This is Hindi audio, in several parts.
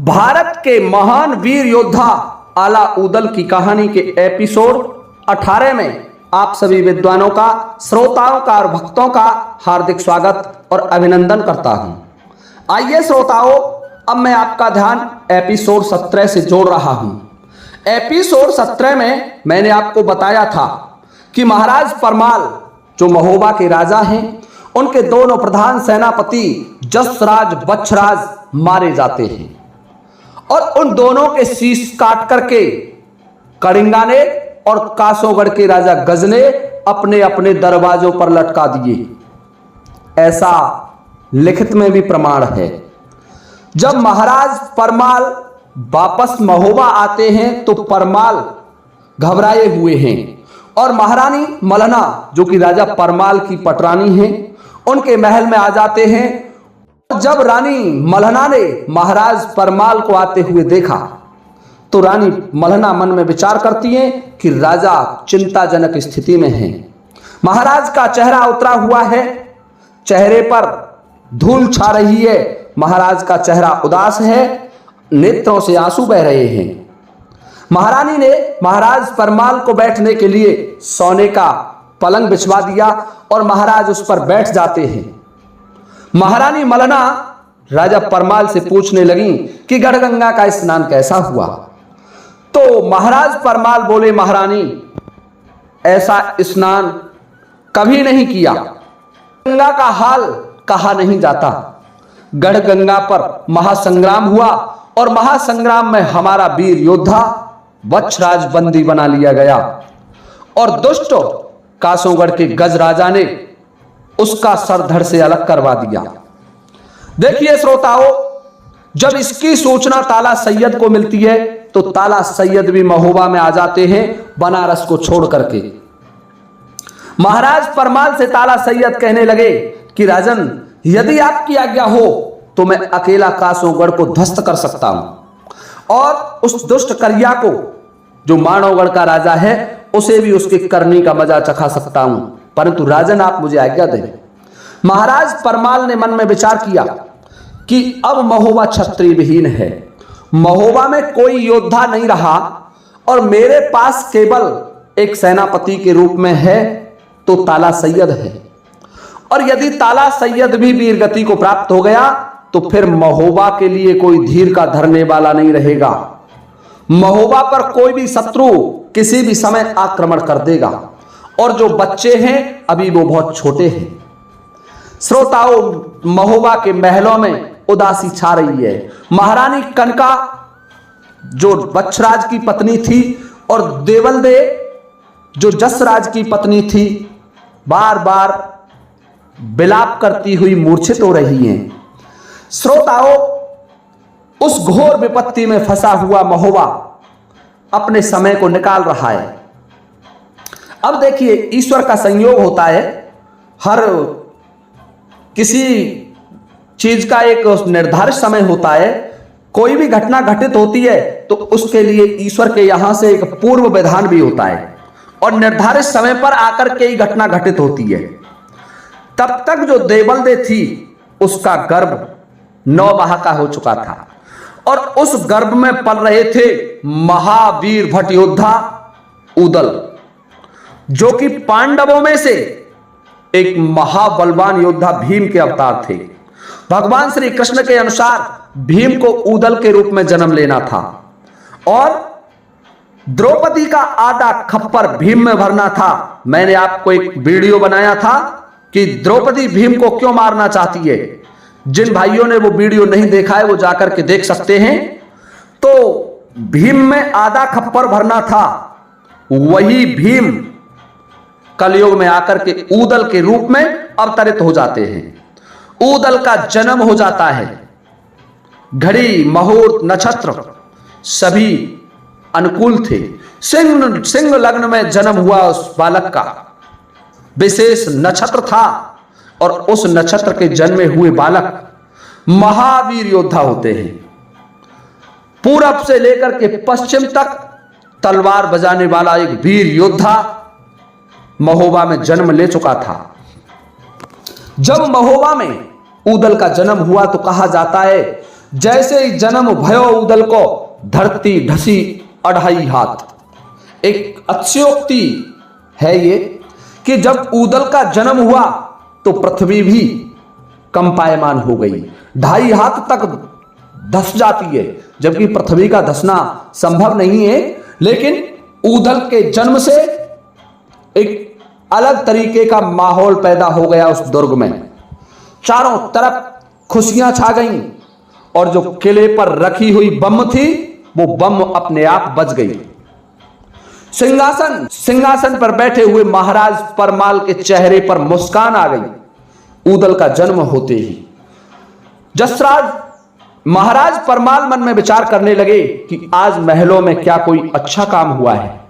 भारत के महान वीर योद्धा आला उदल की कहानी के एपिसोड 18 में आप सभी विद्वानों का, श्रोताओं का और भक्तों का हार्दिक स्वागत और अभिनंदन करता हूं। आइए श्रोताओं, अब मैं आपका ध्यान एपिसोड 17 से जोड़ रहा हूं। एपिसोड 17 में मैंने आपको बताया था कि महाराज परमाल जो महोबा के राजा हैं, उनके दोनों प्रधान सेनापति जसराज बच्छराज मारे जाते हैं और उन दोनों के शीश काट करके कलिंगा ने और कासोगढ़ के राजा गज ने अपने अपने दरवाजों पर लटका दिए। ऐसा लिखित में भी प्रमाण है। जब महाराज परमाल वापस महोबा आते हैं तो परमाल घबराए हुए हैं और महारानी मलहना जो कि राजा परमाल की पटरानी हैं, उनके महल में आ जाते हैं। जब रानी मलहना ने महाराज परमाल को आते हुए देखा तो रानी मलहना मन में विचार करती हैं कि राजा चिंताजनक स्थिति में हैं। महाराज का चेहरा उतरा हुआ है, चेहरे पर धूल छा रही है, महाराज का चेहरा उदास है, नेत्रों से आंसू बह रहे हैं। महारानी ने महाराज परमाल को बैठने के लिए सोने का पलंग बिछवा दिया और महाराज उस पर बैठ जाते हैं। महारानी मलहना राजा परमाल से पूछने लगी कि गढ़गंगा का स्नान कैसा हुआ। तो महाराज परमाल बोले, महारानी ऐसा स्नान कभी नहीं किया, गंगा का हाल कहा नहीं जाता। गढ़गंगा पर महासंग्राम हुआ और महासंग्राम में हमारा वीर योद्धा बच्छराज बंदी बना लिया गया और दुष्ट कासोगढ़ के गज राजा ने उसका सर धड़ से अलग करवा दिया। देखिए श्रोताओं, जब इसकी सूचना ताला सैयद को मिलती है तो ताला सैयद भी महोबा में आ जाते हैं बनारस को छोड़ करके। महाराज परमाल से ताला सैयद कहने लगे कि राजन, यदि आपकी आज्ञा हो तो मैं अकेला कासोगढ़ को ध्वस्त कर सकता हूं और उस दुष्ट करिया को जो मानवगढ़ का राजा है उसे भी उसकी करनी का मजा चखा सकता हूं, परंतु राजन आप मुझे आज्ञा दें। महाराज परमाल ने मन में विचार किया कि अब महोबा क्षत्रिय विहीन है, महोबा में कोई योद्धा नहीं रहा और मेरे पास केवल एक सेनापति के रूप में है तो ताला सैयद है, और यदि ताला सैयद भी वीरगति को प्राप्त हो गया तो फिर महोबा के लिए कोई धीर का धरने वाला नहीं रहेगा। महोबा पर कोई भी शत्रु किसी भी समय आक्रमण कर देगा और जो बच्चे हैं अभी वो बहुत छोटे हैं। श्रोताओं, महोबा के महलों में उदासी छा रही है। महारानी कनका जो बच्छराज की पत्नी थी और देवलदे जो जसराज की पत्नी थी, बार बार विलाप करती हुई मूर्छित हो रही हैं। श्रोताओं, उस घोर विपत्ति में फंसा हुआ महोबा अपने समय को निकाल रहा है। अब देखिए, ईश्वर का संयोग होता है। हर किसी चीज का एक निर्धारित समय होता है। कोई भी घटना घटित होती है तो उसके लिए ईश्वर के यहां से एक पूर्व विधान भी होता है और निर्धारित समय पर आकर के ही घटना घटित होती है। तब तक जो देवलदे थी उसका गर्भ 9 माह का हो चुका था और उस गर्भ में पल रहे थे महावीर भट योद्धा उदल, जो कि पांडवों में से एक महाबलवान योद्धा भीम के अवतार थे। भगवान श्री कृष्ण के अनुसार भीम को उदल के रूप में जन्म लेना था और द्रौपदी का आधा खप्पर भीम में भरना था। मैंने आपको एक वीडियो बनाया था कि द्रौपदी भीम को क्यों मारना चाहती है। जिन भाइयों ने वो वीडियो नहीं देखा है वो जाकर के देख सकते हैं। तो भीम में आधा खप्पर भरना था, वही भीम कलयुग में आकर के उदल के रूप में अवतरित हो जाते हैं। उदल का जन्म हो जाता है। घड़ी, मुहूर्त, नक्षत्र सभी अनुकूल थे। सिंह लग्न में जन्म हुआ उस बालक का विशेष नक्षत्र था और उस नक्षत्र के जन्मे हुए बालक महावीर योद्धा होते हैं। पूरब से लेकर के पश्चिम तक तलवार बजाने वाला एक वीर योद्धा महोबा में जन्म ले चुका था। जब महोबा में उदल का जन्म हुआ तो कहा जाता है जैसे ही जन्म भयो ऊदल को, धरती ढसी 2.5 हाथ। एक अतिशयोक्ति है ये कि जब ऊदल का जन्म हुआ तो पृथ्वी भी कंपायमान हो गई, 2.5 हाथ तक धस जाती है, जबकि पृथ्वी का धसना संभव नहीं है। लेकिन ऊदल के जन्म से एक अलग तरीके का माहौल पैदा हो गया उस दुर्ग में। चारों तरफ खुशियां छा गईं और जो किले पर रखी हुई बम थी वो बम अपने आप बच गई। सिंहासन पर बैठे हुए महाराज परमाल के चेहरे पर मुस्कान आ गई ऊदल का जन्म होते ही। जसराज महाराज परमाल मन में विचार करने लगे कि आज महलों में क्या कोई अच्छा काम हुआ है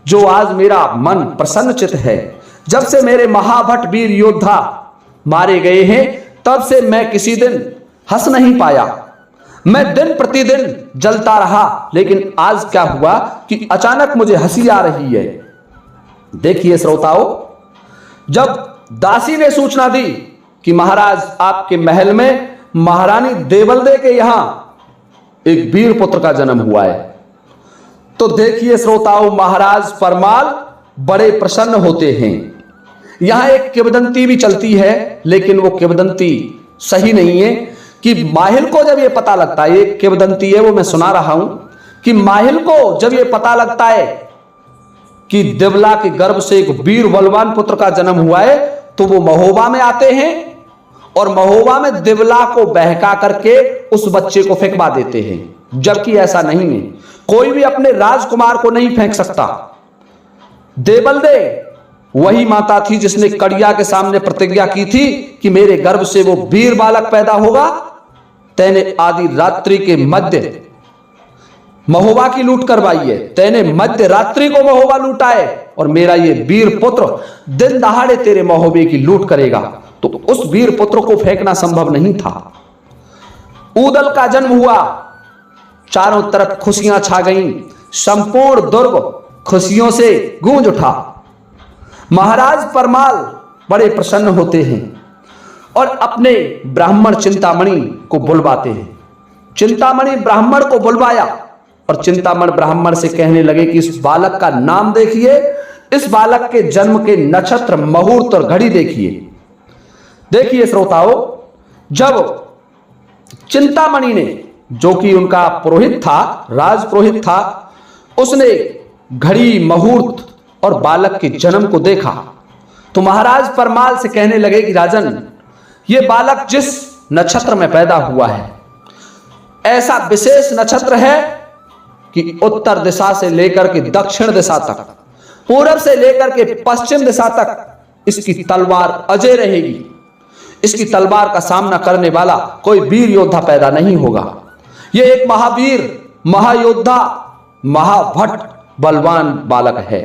जो आज मेरा मन प्रसन्नचित है। जब से मेरे महाभट वीर योद्धा मारे गए हैं तब से मैं किसी दिन हंस नहीं पाया। मैं दिन प्रतिदिन जलता रहा, लेकिन आज क्या हुआ कि अचानक मुझे हंसी आ रही है। देखिए श्रोताओं, जब दासी ने सूचना दी कि महाराज आपके महल में महारानी देवलदे के यहां एक वीर पुत्र का जन्म हुआ है, तो देखिए श्रोताओं, महाराज परमाल बड़े प्रसन्न होते हैं। यहां एक किंवदंती भी चलती है, लेकिन वो किंवदंती सही नहीं है कि माहिल को जब ये पता लगता है, एक किंवदंती है वो मैं सुना रहा हूं कि माहिल को जब ये पता लगता है कि देवला के गर्भ से एक वीर बलवान पुत्र का जन्म हुआ है, तो वो महोबा में आते हैं और महोबा में देवला को बहका करके उस बच्चे को फेंकवा देते हैं। जबकि ऐसा नहीं है, कोई भी अपने राजकुमार को नहीं फेंक सकता। देवलदे वही माता थी जिसने कड़िया के सामने प्रतिज्ञा की थी कि मेरे गर्भ से वो वीर बालक पैदा होगा। तैने आदि रात्रि के मध्य महोबा की लूट करवाई है, तैने मध्य रात्रि को महोबा लूटा है और मेरा ये वीर पुत्र दिन दहाड़े तेरे महोबे की लूट करेगा। तो उस वीर पुत्र को फेंकना संभव नहीं था। ऊदल का जन्म हुआ, चारों तरफ खुशियां छा गईं, संपूर्ण दुर्ग खुशियों से गूंज उठा। महाराज परमाल बड़े प्रसन्न होते हैं और अपने ब्राह्मण चिंतामणि को बुलवाते हैं। चिंतामणि ब्राह्मण को बुलवाया और चिंतामणि ब्राह्मण से कहने लगे कि इस बालक का नाम देखिए, इस बालक के जन्म के नक्षत्र, मुहूर्त और घड़ी देखिए। देखिए श्रोताओं, जब चिंतामणि ने, जो कि उनका पुरोहित था, राज पुरोहित था, उसने घड़ी, मुहूर्त और बालक के जन्म को देखा तो महाराज परमाल से कहने लगे कि राजन, ये बालक जिस नक्षत्र में पैदा हुआ है ऐसा विशेष नक्षत्र है कि उत्तर दिशा से लेकर के दक्षिण दिशा तक, पूरब से लेकर के पश्चिम दिशा तक इसकी तलवार अजय रहेगी। इसकी तलवार का सामना करने वाला कोई वीर योद्धा पैदा नहीं होगा। यह एक महावीर, महायोद्धा, महाभट बलवान बालक है।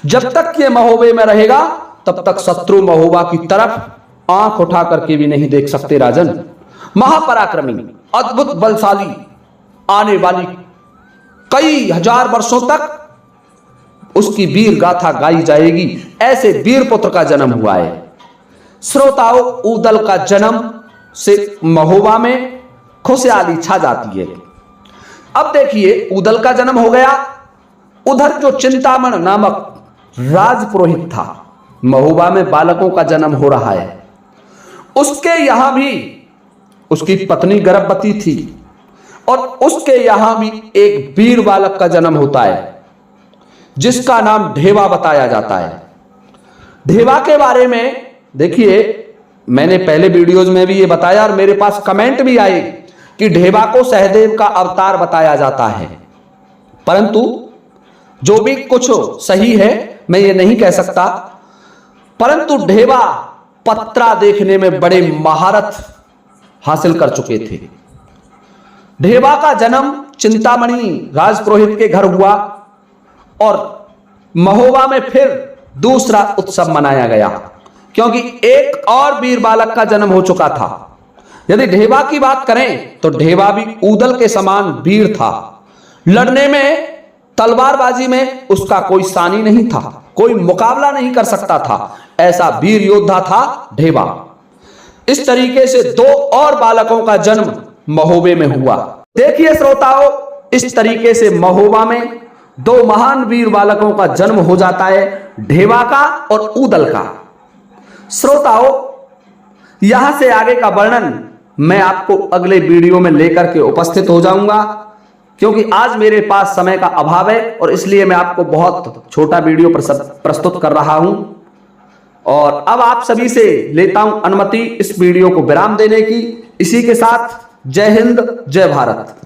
जब तक ये महोबे में रहेगा तब तक शत्रु महोबा की तरफ आंख उठा करके भी नहीं देख सकते। राजन, महापराक्रमी, अद्भुत बलशाली, आने वाली कई हजार वर्षों तक उसकी वीर गाथा गाई जाएगी। ऐसे वीर पुत्र का जन्म हुआ है। श्रोताओं, ऊदल का जन्म से महोबा में खुशहाली छा जाती है। अब देखिए, ऊदल का जन्म हो गया, उधर जो चिंतामण नामक राजपुरोहित था, महोबा में बालकों का जन्म हो रहा है। उसके यहां भी उसकी पत्नी गर्भवती थी और उसके यहां भी एक वीर बालक का जन्म होता है जिसका नाम ढेवा बताया जाता है। ढेवा के बारे में देखिए, मैंने पहले वीडियोज में भी ये बताया और मेरे पास कमेंट भी आए कि ढेवा को सहदेव का अवतार बताया जाता है, परंतु जो भी कुछ सही है मैं ये नहीं कह सकता। परंतु ढेवा पत्रा देखने में बड़े महारत हासिल कर चुके थे। ढेवा का जन्म चिंतामणि राजपुरोहित के घर हुआ और महोबा में फिर दूसरा उत्सव मनाया गया, क्योंकि एक और वीर बालक का जन्म हो चुका था। यदि ढेवा की बात करें तो ढेवा भी ऊदल के समान वीर था। लड़ने में, तलवारबाजी में उसका कोई सानी नहीं था, कोई मुकाबला नहीं कर सकता था। ऐसा वीर योद्धा था ढेवा। इस तरीके से दो और बालकों का जन्म महोबे में हुआ। देखिए श्रोताओं, इस तरीके से महोबा में दो महान वीर बालकों का जन्म हो जाता है, ढेवा का और ऊदल का। श्रोताओं, यहां से आगे का वर्णन मैं आपको अगले वीडियो में लेकर के उपस्थित हो जाऊंगा, क्योंकि आज मेरे पास समय का अभाव है और इसलिए मैं आपको बहुत छोटा वीडियो प्रस्तुत कर रहा हूं। और अब आप सभी से लेता हूं अनुमति इस वीडियो को विराम देने की। इसी के साथ जय हिंद, जय भारत।